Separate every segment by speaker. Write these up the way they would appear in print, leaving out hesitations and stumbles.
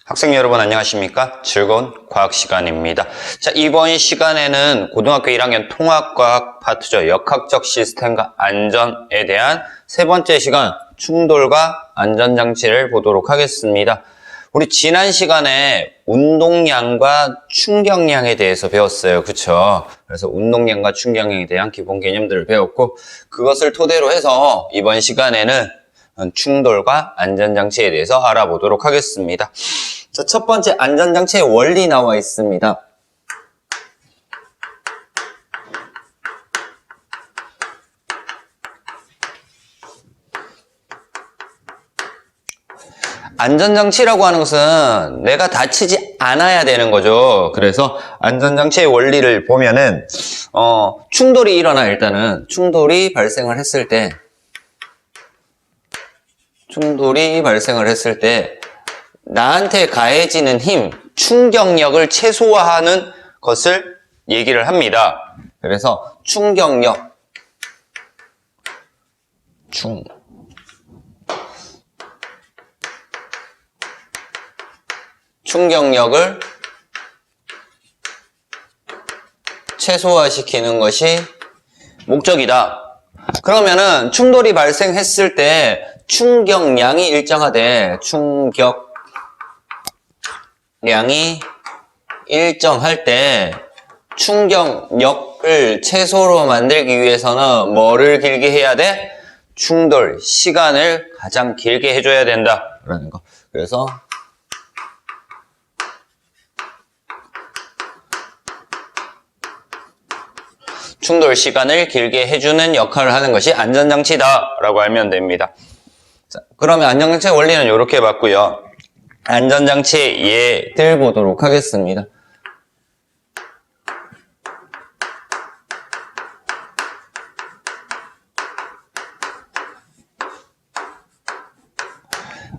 Speaker 1: 학생 여러분 안녕하십니까? 즐거운 과학 시간입니다. 자, 이번 시간에는 고등학교 1학년 통합과학 파트죠. 역학적 시스템과 안전에 대한 세 번째 시간 충돌과 안전장치를 보도록 하겠습니다. 우리 지난 시간에 운동량과 충격량에 대해서 배웠어요. 그쵸? 그래서 운동량과 충격량에 대한 기본 개념들을 배웠고 그것을 토대로 해서 이번 시간에는 충돌과 안전장치에 대해서 알아보도록 하겠습니다. 자, 첫 번째 안전장치의 원리 나와 있습니다. 안전장치라고 하는 것은 내가 다치지 않아야 되는 거죠. 그래서 안전장치의 원리를 보면은 충돌이 일어나 일단은 충돌이 발생을 했을 때 나한테 가해지는 힘, 충격력을 최소화하는 것을 얘기를 합니다. 그래서 충격력을 최소화시키는 것이 목적이다. 그러면은 충돌이 발생했을 때 충격량이 일정하되 충격량이 일정할 때 충격력을 최소로 만들기 위해서는 뭐를 길게 해야 돼? 충돌 시간을 가장 길게 해줘야 된다라는 거. 그래서 충돌 시간을 길게 해주는 역할을 하는 것이 안전장치다라고 알면 됩니다. 자, 그러면 안전장치의 원리는 이렇게 봤고요. 안전장치의 예들 보도록 하겠습니다.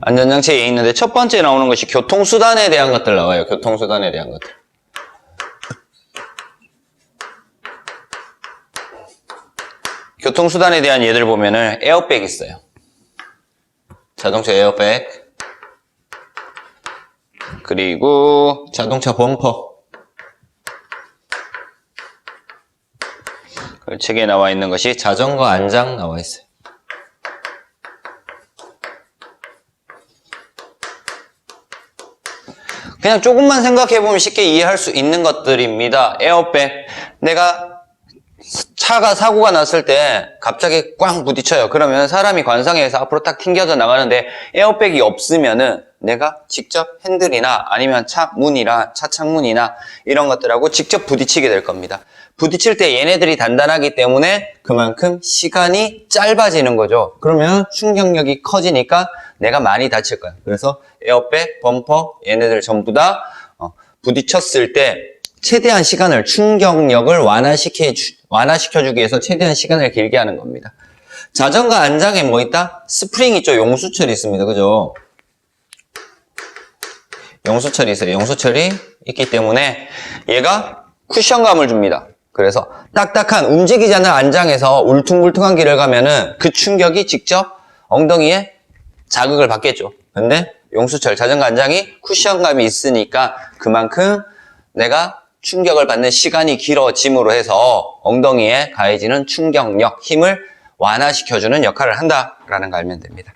Speaker 1: 안전장치에 예 있는데 첫 번째 나오는 것이 교통수단에 대한 것들 나와요. 교통수단에 대한 것들. 교통수단에 대한 예들 보면은 에어백 있어요. 자동차 에어백. 그리고 자동차 범퍼. 그 책에 나와 있는 것이 자전거 안장 나와 있어요. 그냥 조금만 생각해보면 쉽게 이해할 수 있는 것들입니다. 에어백. 내가 차가 사고가 났을 때 갑자기 꽝 부딪혀요. 그러면 사람이 관상에서 앞으로 딱 튕겨져 나가는데 에어백이 없으면은 내가 직접 핸들이나 아니면 차 문이나 차 창문이나 이런 것들하고 직접 부딪히게 될 겁니다. 부딪힐 때 얘네들이 단단하기 때문에 그만큼 시간이 짧아지는 거죠. 그러면 충격력이 커지니까 내가 많이 다칠 거야. 그래서 에어백, 범퍼 얘네들 전부 다 부딪혔을 때 최대한 시간을 충격력을 완화시켜주기 위해서 최대한 시간을 길게 하는 겁니다. 자전거 안장에 뭐 있다? 스프링 있죠? 용수철이 있습니다. 그죠? 용수철이 있어요. 용수철이 있기 때문에 얘가 쿠션감을 줍니다. 그래서 딱딱한 움직이지 않는 안장에서 울퉁불퉁한 길을 가면은 그 충격이 직접 엉덩이에 자극을 받겠죠. 근데 용수철, 자전거 안장이 쿠션감이 있으니까 그만큼 내가 충격을 받는 시간이 길어짐으로 해서 엉덩이에 가해지는 충격력, 힘을 완화시켜주는 역할을 한다라는 거 알면 됩니다.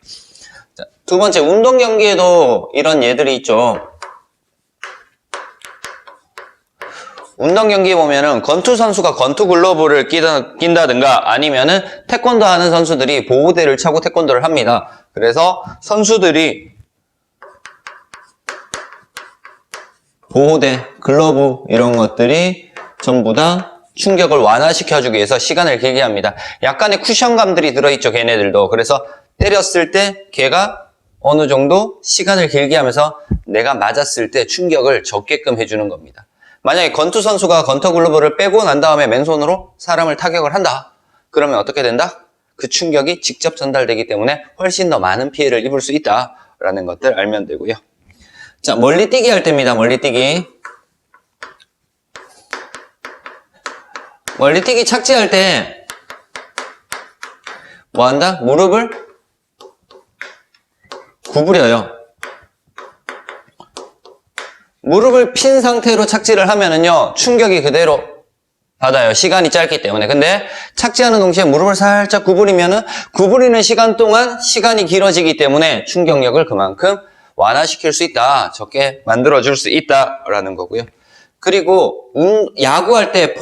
Speaker 1: 자, 두 번째, 운동 경기에도 이런 예들이 있죠. 운동 경기에 보면은 권투 선수가 권투 글러브를 낀다든가 아니면은 태권도 하는 선수들이 보호대를 차고 태권도를 합니다. 그래서 선수들이 보호대, 글러브 이런 것들이 전부 다 충격을 완화시켜주기 위해서 시간을 길게 합니다. 약간의 쿠션감들이 들어있죠, 걔네들도. 그래서 때렸을 때 걔가 어느 정도 시간을 길게 하면서 내가 맞았을 때 충격을 적게끔 해주는 겁니다. 만약에 권투 선수가 권투 글러브를 빼고 난 다음에 맨손으로 사람을 타격을 한다. 그러면 어떻게 된다? 그 충격이 직접 전달되기 때문에 훨씬 더 많은 피해를 입을 수 있다라는 것들 알면 되고요. 자, 멀리뛰기 할 때입니다. 멀리뛰기. 멀리뛰기 착지할 때 뭐 한다? 무릎을 구부려요. 무릎을 핀 상태로 착지를 하면은요, 충격이 그대로 받아요. 시간이 짧기 때문에. 근데 착지하는 동시에 무릎을 살짝 구부리면은 구부리는 시간 동안 시간이 길어지기 때문에 충격력을 그만큼 완화시킬 수 있다. 적게 만들어줄 수 있다라는 거고요. 그리고 야구할 때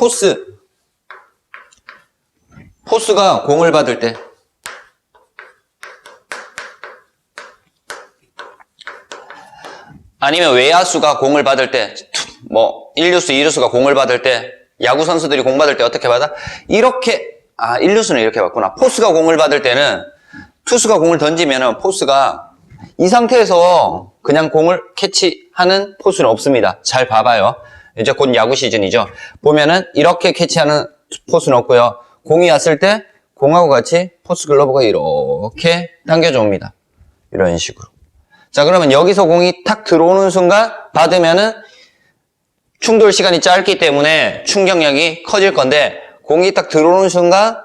Speaker 1: 포수가 공을 받을 때 아니면 외야수가 공을 받을 때, 1루수, 2루수가 공을 받을 때, 야구 선수들이 공 받을 때 어떻게 받아? 1루수는 이렇게 받구나. 포수가 공을 받을 때는 투수가 공을 던지면은 포수가 이 상태에서 그냥 공을 캐치하는 포수는 없습니다. 잘 봐봐요. 이제 곧 야구 시즌이죠. 보면은 이렇게 캐치하는 포수는 없고요. 공이 왔을 때 공하고 같이 포수 글러브가 이렇게 당겨져 옵니다. 이런 식으로. 자, 그러면 여기서 공이 탁 들어오는 순간 받으면은 충돌 시간이 짧기 때문에 충격력이 커질 건데, 공이 딱 들어오는 순간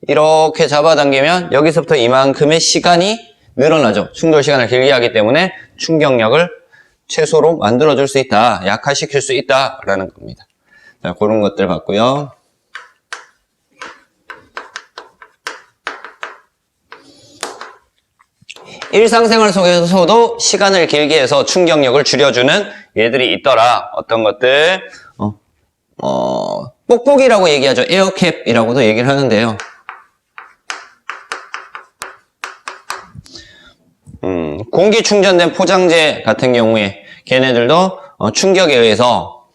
Speaker 1: 이렇게 잡아당기면 여기서부터 이만큼의 시간이 늘어나죠. 충돌 시간을 길게 하기 때문에 충격력을 최소로 만들어줄 수 있다, 약화시킬 수 있다라는 겁니다. 자, 그런 것들 봤고요. 일상생활 속에서도 시간을 길게 해서 충격력을 줄여주는 얘들이 있더라. 어떤 것들? 뽁뽁이라고 얘기하죠. 에어캡이라고도 얘기를 하는데요. 공기 충전된 포장재 같은 경우에 걔네들도 충격에 의해서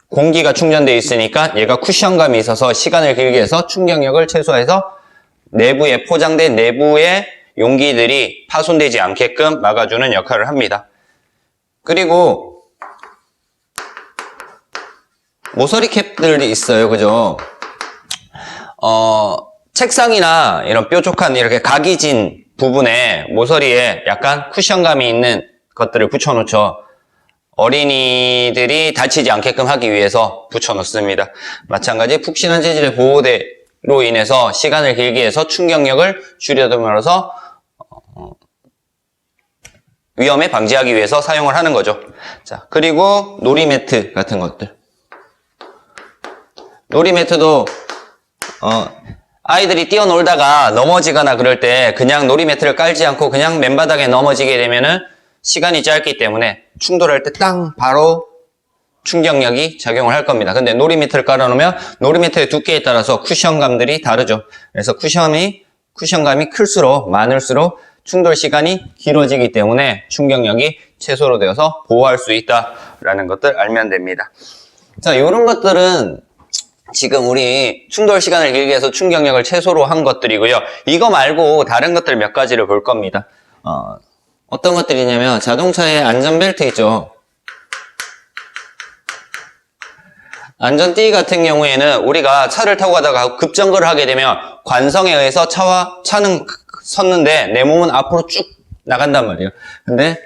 Speaker 1: 공기가 충전되어 있으니까 얘가 쿠션감이 있어서 시간을 길게 해서 충격력을 최소화해서 내부에 포장된 내부의 용기들이 파손되지 않게끔 막아주는 역할을 합니다. 그리고 모서리 캡들이 있어요. 그죠? 책상이나 이런 뾰족한 이렇게 각이 진 부분에 모서리에 약간 쿠션감이 있는 것들을 붙여놓죠. 어린이들이 다치지 않게끔 하기 위해서 붙여놓습니다. 마찬가지 푹신한 재질의 보호대로 인해서 시간을 길게 해서 충격력을 줄여둠으로써 위험에 방지하기 위해서 사용을 하는 거죠. 자, 그리고 놀이매트 같은 것들. 놀이매트도 아이들이 뛰어놀다가 넘어지거나 그럴 때 그냥 놀이매트를 깔지 않고 그냥 맨바닥에 넘어지게 되면은 시간이 짧기 때문에 충돌할 때 땅 바로 충격력이 작용을 할 겁니다. 근데 놀이매트를 깔아놓으면 놀이매트의 두께에 따라서 쿠션감들이 다르죠. 그래서 쿠션감이 클수록 많을수록 충돌 시간이 길어지기 때문에 충격력이 최소로 되어서 보호할 수 있다라는 것들 알면 됩니다. 자, 이런 것들은 지금 우리 충돌 시간을 길게 해서 충격력을 최소로 한 것들이고요. 이거 말고 다른 것들 몇 가지를 볼 겁니다. 어떤 것들이냐면 자동차에 안전벨트 있죠. 안전띠 같은 경우에는 우리가 차를 타고 가다가 급정거를 하게 되면 관성에 의해서 차는 섰는데 내 몸은 앞으로 쭉 나간단 말이에요. 근데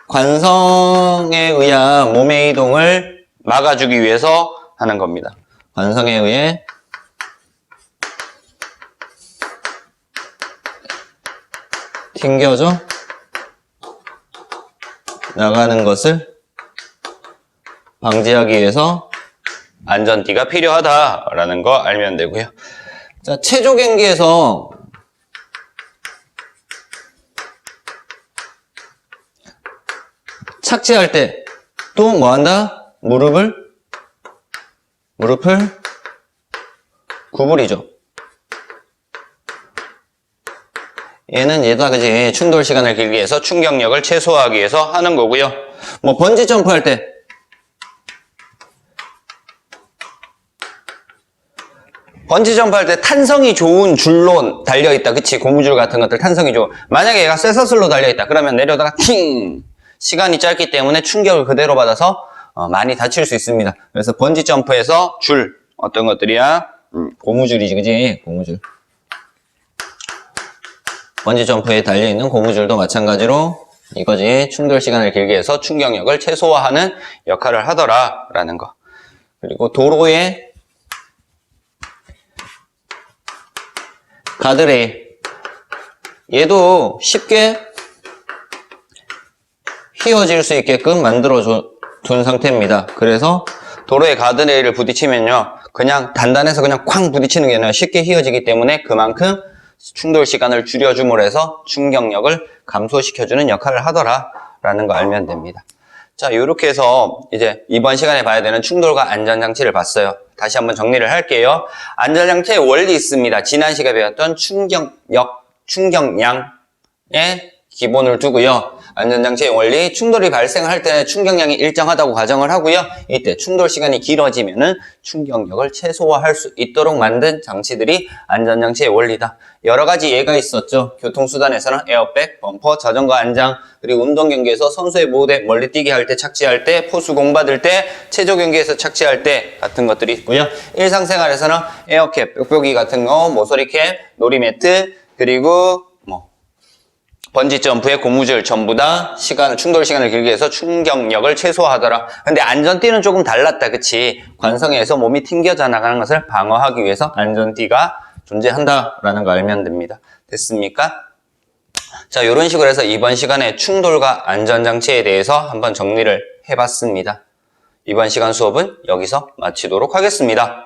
Speaker 1: 관성에 의한 몸의 이동을 막아주기 위해서 하는 겁니다. 관성에 의해 튕겨져 나가는 것을 방지하기 위해서 안전띠가 필요하다라는 거 알면 되고요. 자, 체조 경기에서 착지할 때 또 뭐 한다? 무릎을 구부리죠. 얘는 얘다 그지 충돌 시간을 길게 해서 충격력을 최소화하기 위해서 하는 거고요. 뭐 번지 점프 할 때 탄성이 좋은 줄로 달려있다. 그치? 고무줄 같은 것들 탄성이 좋은. 만약에 얘가 쇠사슬로 달려있다. 그러면 내려다가 팅! 시간이 짧기 때문에 충격을 그대로 받아서 많이 다칠 수 있습니다. 그래서 번지 점프에서 줄 어떤 것들이야? 고무줄이지, 그지? 고무줄. 번지 점프에 달려있는 고무줄도 마찬가지로 이거지. 충돌 시간을 길게 해서 충격력을 최소화하는 역할을 하더라라는 거. 그리고 도로에 가드레일. 얘도 쉽게 휘어질 수 있게끔 만들어줘 둔 상태입니다. 그래서 도로에 가드레일을 부딪히면요, 그냥 단단해서 그냥 쾅 부딪히는 게 아니라 쉽게 휘어지기 때문에 그만큼 충돌 시간을 줄여줌으로 해서 충격력을 감소시켜주는 역할을 하더라라는 거 알면 됩니다. 자, 이렇게 해서 이제 이번 시간에 봐야 되는 충돌과 안전장치를 봤어요. 다시 한번 정리를 할게요. 안전장치의 원리 있습니다. 지난 시간에 배웠던 충격력, 충격량의 기본을 두고요. 안전장치의 원리, 충돌이 발생할 때 충격량이 일정하다고 가정을 하고요. 이때 충돌 시간이 길어지면은 충격력을 최소화할 수 있도록 만든 장치들이 안전장치의 원리다. 여러 가지 예가 있었죠. 교통수단에서는 에어백, 범퍼, 자전거 안장, 그리고 운동경기에서 선수의 보호대, 멀리뛰기 할 때, 착지할 때, 포수 공 받을 때, 체조경기에서 착지할 때 같은 것들이 있고요. 일상생활에서는 에어캡, 뾱뾱이 같은 거, 모서리캡, 놀이매트, 그리고 번지점프의 고무줄 전부 다 충돌 시간을 길게 해서 충격력을 최소화하더라. 근데 안전띠는 조금 달랐다, 그치? 관성에서 몸이 튕겨져 나가는 것을 방어하기 위해서 안전띠가 존재한다라는 거 알면 됩니다. 됐습니까? 자, 이런 식으로 해서 이번 시간에 충돌과 안전장치에 대해서 한번 정리를 해봤습니다. 이번 시간 수업은 여기서 마치도록 하겠습니다.